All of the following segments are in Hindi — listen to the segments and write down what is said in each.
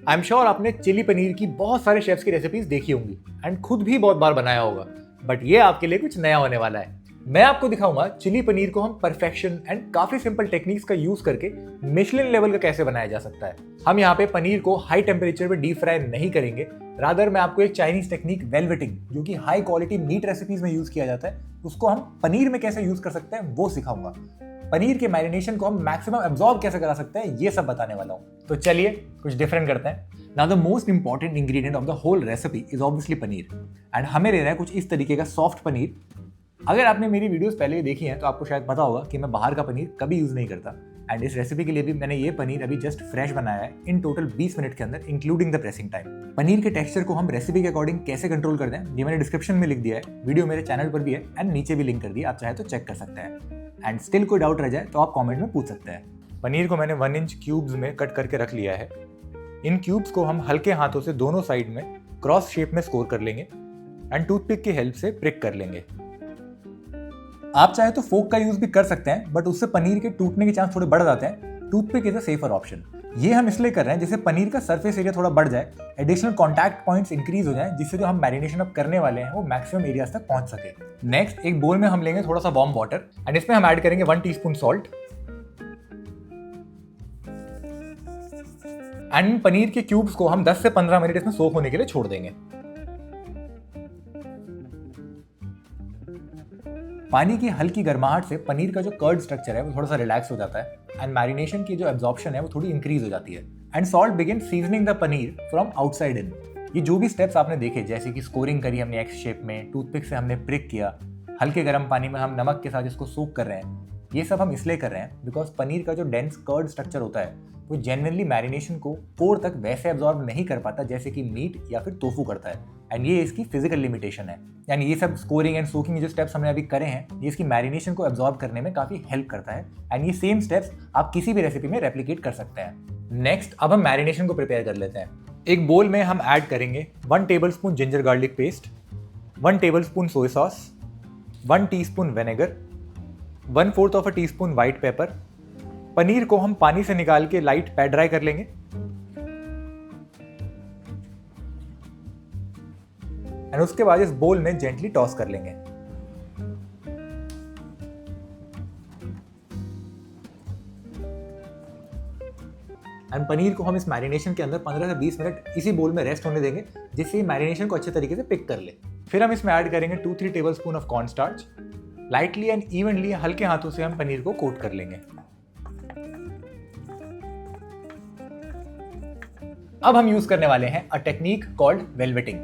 आई एम श्योर आपने चिली पनीर की बहुत सारे शेफ्स की रेसिपीज देखी होंगी एंड खुद भी बहुत बार बनाया होगा, बट ये आपके लिए कुछ नया होने वाला है। मैं आपको दिखाऊंगा चिली पनीर को हम परफेक्शन एंड काफी सिंपल टेक्निक्स का यूज करके मिशलिन लेवल का कैसे बनाया जा सकता है। हम यहाँ पे पनीर को हाई टेम्परेचर पे डीप फ्राई नहीं करेंगे, रादर मैं आपको एक चाइनीज टेक्निक वेलवेटिंग, जो कि हाई क्वालिटी मीट रेसिपीज में यूज किया जाता है, उसको हम पनीर में कैसे यूज कर सकते हैं वो सिखाऊंगा। पनीर के मैरिनेशन को हम मैक्सिमम एब्जॉर्ब कैसे करा सकते हैं ये सब बताने वाला हूँ। तो चलिए कुछ डिफरेंट करते हैं। Now the most important ingredient of the whole recipe is obviously paneer, and हमें लेना है कुछ इस तरीके का सॉफ्ट पनीर। अगर आपने मेरी वीडियोस पहले देखी हैं तो आपको शायद पता होगा कि मैं बाहर का पनीर कभी यूज नहीं करता, एंड इस रेसिपी के लिए भी मैंने ये पनीर अभी जस्ट फ्रेश बनाया है इन टोटल 20 मिनट के अंदर, including the pressing time. Paneer के टेक्सचर को हम रेसिपी के अकॉर्डिंग कैसे कंट्रोल करते हैं ये मैंने डिस्क्रिप्शन में लिख दिया है, वीडियो मेरे चैनल पर भी है एंड नीचे भी लिंक कर दिया, आप चाहे तो चेक कर सकते हैं। एंड स्टिल कोई डाउट रह जाए तो आप कमेंट में पूछ सकते हैं। पनीर को मैंने 1 इंच क्यूब्स में कट करके रख लिया है। इन क्यूब्स को हम हल्के हाथों से दोनों साइड में क्रॉस शेप में स्कोर कर लेंगे एंड टूथपिक की हेल्प से प्रिक कर लेंगे। आप चाहे तो फोक का यूज भी कर सकते हैं, बट उससे पनीर के टूटने के चांस थोड़े बढ़ जाते हैं। Toothpick is a safer option. ये हम इसलिए कर रहे हैं जिससे पनीर का सरफेस एरिया थोड़ा बढ़ जाए, एडिशनल कॉन्टैक्ट पॉइंट्स इंक्रीज हो जाए, जिससे जो हम मैरिनेशन अब करने वाले हैं वो मैक्सिमम एरियाज तक पहुंच सके। नेक्स्ट एक बोल में हम लेंगे थोड़ा सा वार्म वाटर एंड इसमें हम ऐड करेंगे 1 टीस्पून सॉल्ट एंड पनीर के क्यूब्स को हम 10 से 15 मिनट इसमें सोक होने के लिए छोड़ देंगे। पानी की हल्की गर्माहट से पनीर का जो कर्ड स्ट्रक्चर है वो थोड़ा सा रिलैक्स हो जाता है एंड मैरिनेशन की जो एब्जॉर्प्शन है वो थोड़ी इंक्रीज हो जाती है। And salt begin seasoning the paneer from outside in. ये जो भी स्टेप्स आपने देखे, जैसे कि स्कोरिंग करी हमने एक्स शेप में, टूथपिक से हमने प्रिक किया, हल्के गर्म पानी में हम नमक के साथ इसको सोक कर रहे हैं, ये सब हम इसलिए कर रहे हैं बिकॉज पनीर का जो डेंस कर्ड स्ट्रक्चर होता है वो जनरली मैरिनेशन को कोर तक वैसे एब्जॉर्ब नहीं कर पाता जैसे कि मीट या फिर टोफू करता है, एंड ये इसकी फिजिकल लिमिटेशन है। यानी ये सब स्कोरिंग एंड सोकिंग जो स्टेप्स हमने अभी करे हैं ये इसकी मैरिनेशन को एब्जॉर्ब करने में काफी हेल्प करता है, एंड ये सेम स्टेप्स आप किसी भी रेसिपी में रेप्लिकेट कर सकते हैं। नेक्स्ट अब हम मैरिनेशन को प्रिपेयर कर लेते हैं। एक बोल में हम ऐड करेंगे 1 tablespoon ginger garlic paste, 1 tablespoon soya sauce, 1 teaspoon vinegar, 1/4 teaspoon white paper. Paneer को हम पानी से निकाल के लाइट पैड ड्राई कर लेंगे एंड उसके बाद इस बोल में जेंटली टॉस कर लेंगे। एंड पनीर को हम इस मैरिनेशन के अंदर 15 से 20 मिनट इसी बोल में रेस्ट होने देंगे, जिससे मैरिनेशन को अच्छे तरीके से पिक कर ले। फिर हम इसमें ऐड करेंगे 2-3 tablespoon of corn starch. Lightly and evenly हल्के हाथों से हम पनीर को कोट कर लेंगे। अब हम यूज करने वाले हैं अ टेक्निक कॉल्ड वेलवेटिंग।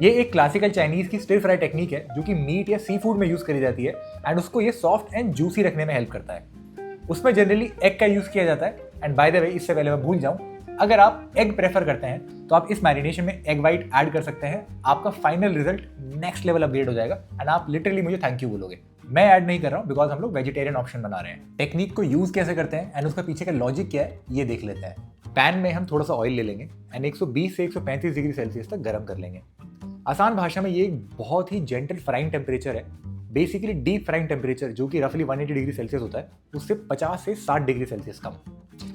ये एक क्लासिकल चाइनीज की स्टिर फ्राई टेक्निक है जो कि मीट या सी फूड में यूज करी जाती है एंड उसको ये सॉफ्ट एंड जूसी रखने में हेल्प करता है। उसमें जनरली एग का यूज किया जाता है, एंड बाय द वे इससे पहले मैं भूल जाऊं, अगर आप एग प्रेफर करते हैं तो आप इस मैरिनेशन में एग वाइट ऐड कर सकते हैं। आपका final result next level upgrade हो जाएगा एंड आप लिटरली मुझे थैंक यू बोलोगे। मैं ऐड नहीं कर रहा हूं बिकॉज हम लोग वेजिटेरियन ऑप्शन बना रहे हैं। टेक्निक को यूज कैसे करते हैं एंड उसका पीछे का लॉजिक क्या है ये देख लेते हैं। पैन में हम थोड़ा सा ऑयल ले लेंगे एंड 120 से 135 डिग्री सेल्सियस तक गर्म कर लेंगे। आसान भाषा में ये एक बहुत ही जेंटल फ्राइंग टेम्परेचर है, बेसिकली डीप फ्राइंग टेम्परेचर जो कि रफली 180 डिग्री सेल्सियस होता है, उससे 50 से 60 डिग्री सेल्सियस कम।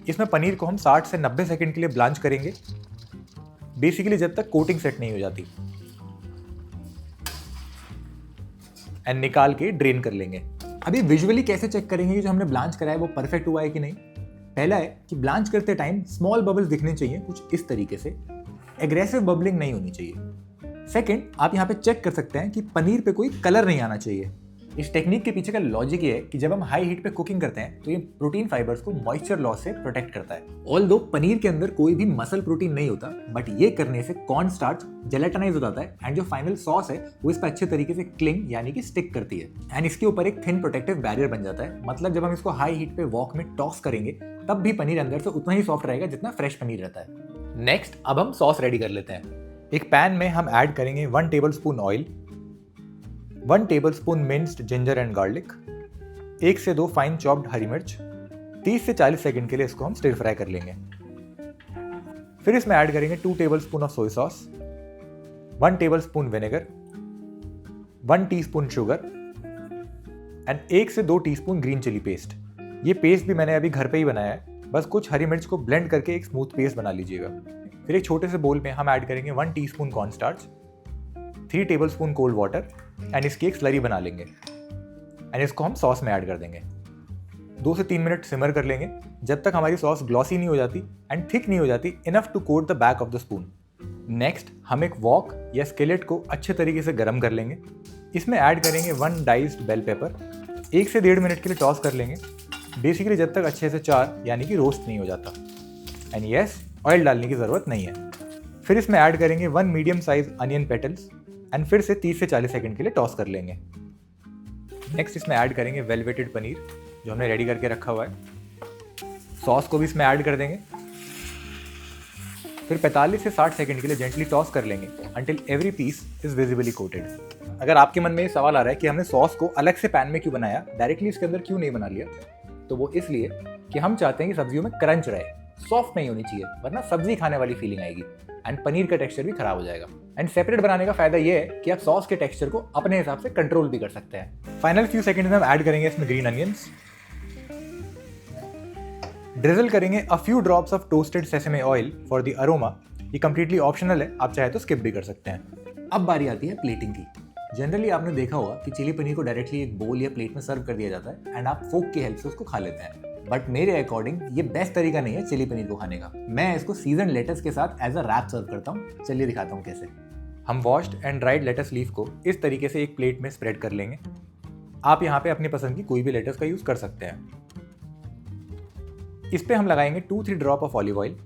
इसमें पनीर को हम 60 से 90 सेकंड के लिए ब्लांच करेंगे, बेसिकली जब तक कोटिंग सेट नहीं हो जाती, एंड निकाल के ड्रेन कर लेंगे। अभी विजुअली कैसे चेक करेंगे कि जो हमने ब्लांच करा है वो परफेक्ट हुआ है कि नहीं। पहला है कि ब्लांच करते टाइम स्मॉल बबल्स दिखने चाहिए कुछ इस तरीके से, एग्रेसिव बबलिंग नहीं होनी चाहिए। सेकंड, आप यहाँ पे चेक कर सकते हैं कि पनीर पे कोई कलर नहीं आना चाहिए। इस टेक्निक के पीछे का लॉजिक ये है कि जब हम हाई हीट पे कुकिंग करते हैं तो ये प्रोटीन फाइबर्स को मॉइस्चर लॉस से प्रोटेक्ट करता है। ऑल्दो पनीर के अंदर कोई भी मसल प्रोटीन नहीं होता, बट ये करने से कॉर्न स्टार्च जेलेटानाइज हो जाता है एंड जो फाइनल सॉस है वो इस पर अच्छे तरीके से क्लिंग यानी कि स्टिक करती है, एंड इसके ऊपर एक थिन प्रोटेक्टिव बैरियर बन जाता है। मतलब जब हम इसको हाई हीट पे वॉक में टॉस करेंगे तब भी पनीर अंदर से उतना ही सॉफ्ट रहेगा जितना फ्रेश पनीर रहता है। नेक्स्ट अब हम सॉस रेडी कर लेते हैं। एक पैन में हम ऐड करेंगे 1 tablespoon oil, 1 tablespoon minced ginger and garlic, 1 से 2 फाइन चॉप्ड हरी मिर्च। 30 से 40 सेकंड के लिए इसको हम स्टिर फ्राई कर लेंगे। फिर इसमें ऐड करेंगे 2 tablespoon of soya sauce, 1 tablespoon vinegar, 1 teaspoon sugar and 1 से 2 टीस्पून ग्रीन चिली पेस्ट। ये पेस्ट भी मैंने अभी घर पे ही बनाया है, बस कुछ हरी मिर्च को ब्लेंड करके एक स्मूथ पेस्ट बना लीजिएगा। फिर एक छोटे से बोल में हम ऐड करेंगे 1 teaspoon corn starch, 3 tablespoon cold water and इसकी एक स्लरी बना लेंगे एंड इसको हम सॉस में ऐड कर देंगे। 2 से 3 मिनट सिमर कर लेंगे जब तक हमारी सॉस ग्लॉसी नहीं हो जाती एंड थिक नहीं हो जाती enough to coat the back of the spoon. Next हम एक वॉक या स्केलेट को अच्छे तरीके से गर्म कर लेंगे। इसमें ऐड करेंगे 1 डाइस्ड बेल पेपर। 1 से 1.5 मिनट के लिए टॉस कर लेंगे, बेसिकली जब तक अच्छे से चार यानी कि रोस्ट नहीं हो जाता। एंड यस, ऑयल डालने की ज़रूरत नहीं है। फिर इसमें ऐड करेंगे 1 medium size onion petals and फिर से 30 से 40 सेकंड के लिए टॉस कर लेंगे। नेक्स्ट इसमें ऐड करेंगे वेलवेटेड पनीर जो हमने रेडी करके रखा हुआ है। सॉस को भी इसमें ऐड कर देंगे। फिर 45 से 60 सेकंड के लिए जेंटली टॉस कर लेंगे until every piece is visibly coated. अगर आपके मन में ये सवाल आ रहा है कि हमने सॉस को अलग से पैन में क्यों बनाया, डायरेक्टली इसके अंदर क्यों नहीं बना लिया, तो वो इसलिए कि हम चाहते हैं कि सब्जियों में क्रंच रहे, सॉफ्ट नहीं होनी चाहिए वरना सब्जी खाने वाली फीलिंग आएगी एंड पनीर का टेक्सचर भी खराब हो जाएगा। एंड सेपरेट बनाने का फायदा ये है कि आप सॉस के टेक्सचर को अपने हिसाब से कंट्रोल भी कर सकते हैं। फाइनल फ्यू सेकंड में हम ऐड करेंगे इसमें ग्रीन अनियंस, ड्रिजल करेंगे a few drops of toasted sesame oil for the aroma. ये कंप्लीटली ऑप्शनल है, आप चाहे तो स्किप भी कर सकते हैं। अब बारी आती है प्लेटिंग की। जनरली आपने देखा होगा कि चिली पनीर को डायरेक्टली एक बोल या प्लेट में सर्व कर दिया जाता है एंड आप फोक की हेल्प से उसको खा लेते हैं। बट मेरे अकॉर्डिंग ये बेस्ट तरीका नहीं है चिली पनीर को खाने का। मैं इसको सीजन लेटस के साथ एज अ रैप सर्व करता हूँ। चलिए दिखाता हूँ कैसे। हम washed and dried lettuce leaf को इस तरीके से एक प्लेट में स्प्रेड कर लेंगे। आप यहाँ पे अपनी पसंद की कोई भी लेटस का यूज कर सकते हैं। इस पे हम लगाएंगे 2-3 drop of olive oil,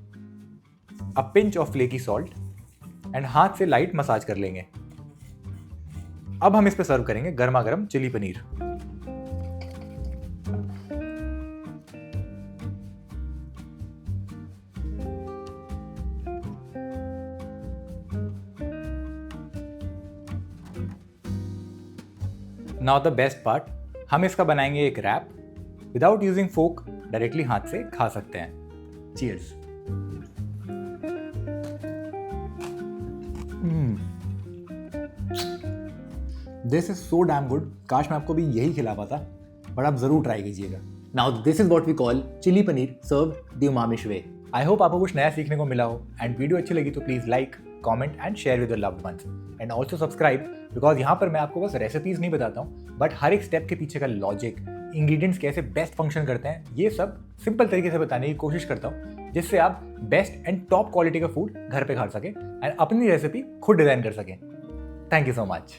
a pinch of flaky salt and हाथ से लाइट मसाज कर लेंगे। अब हम इस पे सर्व करेंगे गर्मा गर्म chilli paneer. Now the best part, हम इसका बनाएंगे एक wrap. Without using fork directly हाथ से खा सकते हैं। Cheers. This is so damn good. काश मैं आपको भी यही खिला पाता, बट आप जरूर ट्राई कीजिएगा। Now this is what we call chilli paneer served the umamish way. I hope आपको कुछ नया सीखने को मिला हो एंड वीडियो अच्छी लगी तो please like, comment and share with your loved ones and also subscribe, because यहाँ पर मैं आपको बस रेसिपीज नहीं बताता हूँ बट हर एक स्टेप के पीछे का लॉजिक, इंग्रेडिएंट्स कैसे बेस्ट फंक्शन करते हैं, ये सब सिंपल तरीके से बताने की कोशिश करता हूँ जिससे आप बेस्ट एंड टॉप क्वालिटी का फूड घर पे खा सकें एंड अपनी रेसिपी खुद डिजाइन कर सकें। Thank you so much.